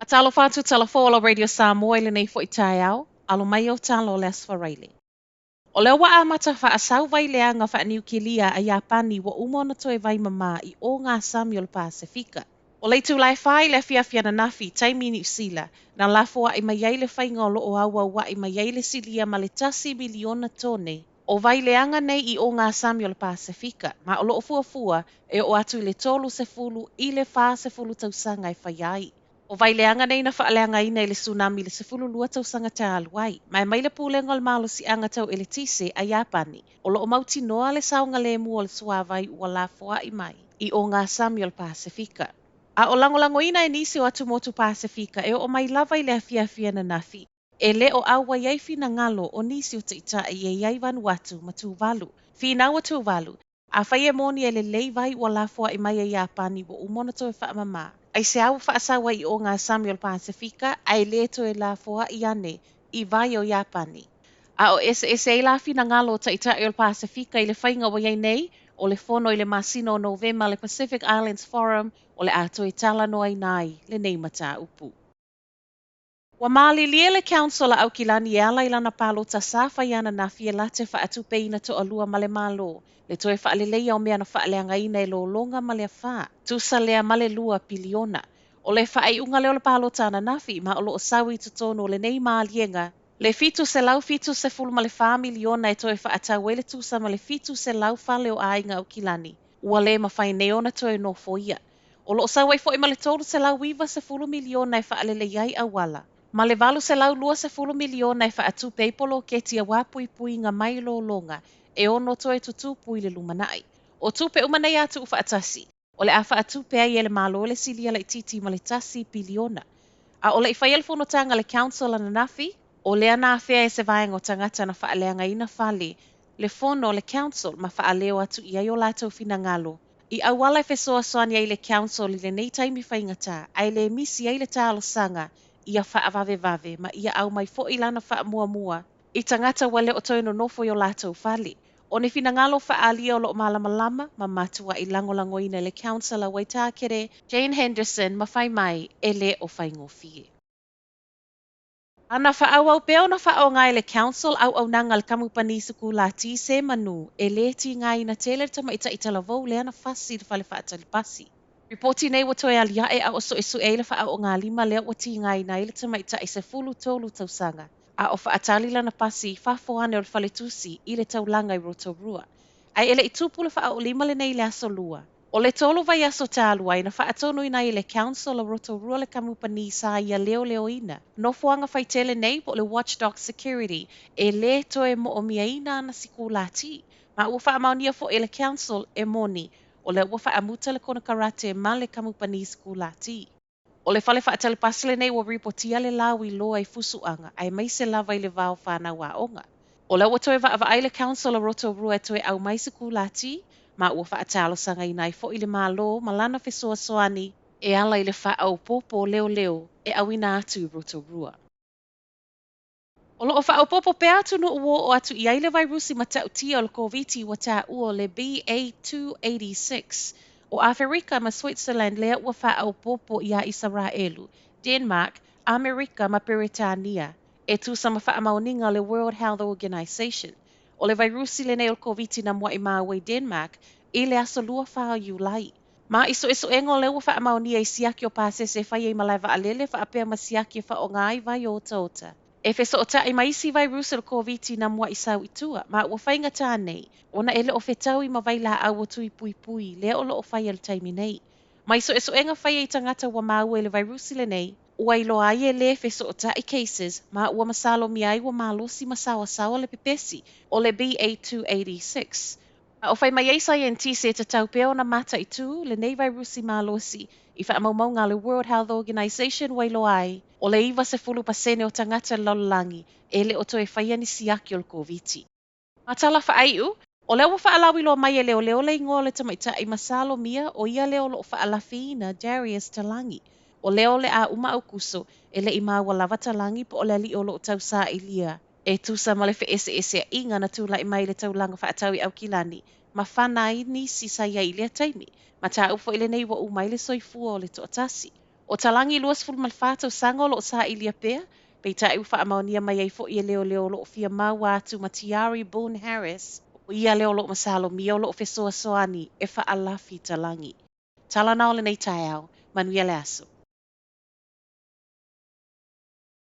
Talo whātu talafola Radio Samoa le nei fo i tai au, alo mai o talo le aswaraile. O leo wa amata wha asau vai leanga wha niukilia a Japani wa umona toe vai mama I o ngā Samuel Pasifika. O leitu lai whai le fiafiana nafi taimi ni usila, na lafo I mai le whainga o loo aua wa I mai le silia ma le tasi miliona tone. O vai leanga nei I o ngā Samuel Pasifika, ma o loo fuafua e o atu le tolu se fulu I le wha se fulu tausanga I whaiai. O vai leanga nei na whaaleanga ina le tsunami le sefulu lua tausanga te aluai. Mai le pūlenga le malo si anga tau ele tise a Japani. O loo mauti noa le saunga le mua le suavai ua la foa I mai. I o ngā Samuel Pasifika. A o langolango ina e nisi o atu motu Pasifika e o mai lava I le afia na nafi. E le o awa iaifi na ngalo o nisi o te ita e iai Vanuatu ma tūvalu. Whina ua tūvalu. A whai e moni e le leivai ua la foa I mai a Japani wa umona to e whaamama. Ai se au whaasawa I o ngā Samuel Pasifika, ai le to e la foa I ane, I vai o Japani. A o ese e la fina ngalo ta ita o Pasifika I le whainga wa nei, o le fono I le masino o Novema le Pacific Islands Forum, o le ato e tala noa I nai, le nei mata upu. Wa mali lia le council au kilani e ala ilana palo ta safa iana na fie late wha atu peina to alua male malo. Le toe wha alelei au mea na wha aleanga ina e lo longa male a wha. Tusa lea male lua piliona. O le wha ai unga leo le palo tana nafi ma o lo o sawi tutono le nei maalienga. Le fitu se lau fitu se fulu male wha miliona e toe wha atau ele tusa male fitu se lau whale o ainga au kilani. Ua le ma whai neona toe no foia. O lo o sawi fo I male tolu se lau wiva se fulu miliona e wha alelei ai awala. Ma le valu se lau lua se fulu miliona e wha atu peipolo ke tia wapui pui ngā mai lo longa, e ono toe tutu pui le lumanai. O tupe umanei atu ufa atasi, o le afa atu pe ai ele malo le silia le titi ma le tasi piliona. A o le iwhai elfono tanga le council ana nafi, o le ana afea e se vaenga o tangata na wha aleanga ina whale, le fono le council ma wha aleo atu I ai o lātou fina ngalo. I awala e fesoa soani ai le council I le nei taimi whaingata, ai le misi ai le tālo sanga, ia wha vave ma ia au mai fo ilana wha mua. I tangata wale o toino nofo I o lātou whale. O ne fina ngalo wha alia o lo malama ma matua I langolango ina le councillor Waitakere, Jane Henderson ma whai mai e le o whai ngofie. Ana wha au peo na wha o ngai le council au nangal kamupani suku la ti se manu e le ti ngai na tele tama ita itala vau le ana fasi le whale wha atalipasi. Reporti nei wato e alia e a oso e su e le wha o ngā lima lea wati ngai na ile tama ita i se fulu tolu tausanga. A o wha atali lana pasi whafoane o le whale tusi I le taulanga I Rotorua. Ai ele I tupu le wha o lima le nei le aso lua. O le tolo vai aso tālu ai na wha atono ina I le council o Rotorua le kamupani sa ia leo ina. No fuanga whai tele nei po le watchdog security e le toe mo o mia ina na siku lati. Ma ua wha amaunia fo e le council e moni. O le ua whaamuta le kona karate ma le kamupani skulati. O le whale whaatale pasile nei wa ripotia le lawi loa I fusuanga ai mai se lava I le vau whana wa onga. O le ua toe wa ai le council o Rotorua e toe au mai skulati, ma ua whaatalo sanga I nai fo I le malo malana fesoa soani e ala I le whaau popo leo e awina atu I Rotorua. O loo wha o popo pe atu no uo o atu I aile vai rusi ma tau tia o le COVID wa ta uo le BA286. O Afrika ma Switzerland lea ua wha o popo I a Israelu, Denmark, Amerika ma Britania. E tu sama wha mauninga le World Health Organization. O le vai rusi le ne o COVID na mua I maawai Denmark, I le aso lua wha o Julai. Ma iso engo le ua wha maunia I siaki o pasese whai e malaiva alele wha apea ma siaki wha o ngai vai o tauta. E wheso o ta I maisi vai rusa le COVID na mua I sau itua, ma ua whainga tā nei, ona ele o whetau I mawai la au o tui pui, lea o lo o whai al taimi nei. Ma iso enga whai e tangata wa mau e le vai rusi le nei, ua ilo ai e le wheso o ta I cases, ma ua masalo mi ai wa malosi masawa le pepesi, o le BA286. O whai mai ei scientist e te tau peo na mata I tu, le nei vai rusi malosi, I wha mau ngā le World Health Organization wailo ai, o le iwa se fulu pasene o tangata lololangi, e le o toe whaia ni siaki o le COVID. Matala wha aiu, o leo wa whaalawi loa mai e leo le ingo le tamaita I masalo mia o ia leo lo whaalafi na Darius Talangi. O leo le a uma au kuso, e le ima walawa talangi po o le li o lo tau sa ilia. E tusa ma le fe ese a inga na tūla I mai le taulanga whaatawi au kilani, ma whanai ni si sa ia ilia taimi. Ma tā ufo ile nei wa umai le soifua o le toatasi. O talangi luas fulmalfata o sanga o lo sa ilia pea, pei tai ufa amaunia mai ai fo ia leo leo lo fia mau atu ma Tiari Boone Harris, o ia leo lo masalo mi o lo fesoa soani e fa alafi talangi. Tala na ole nei tai au, manuia le aso.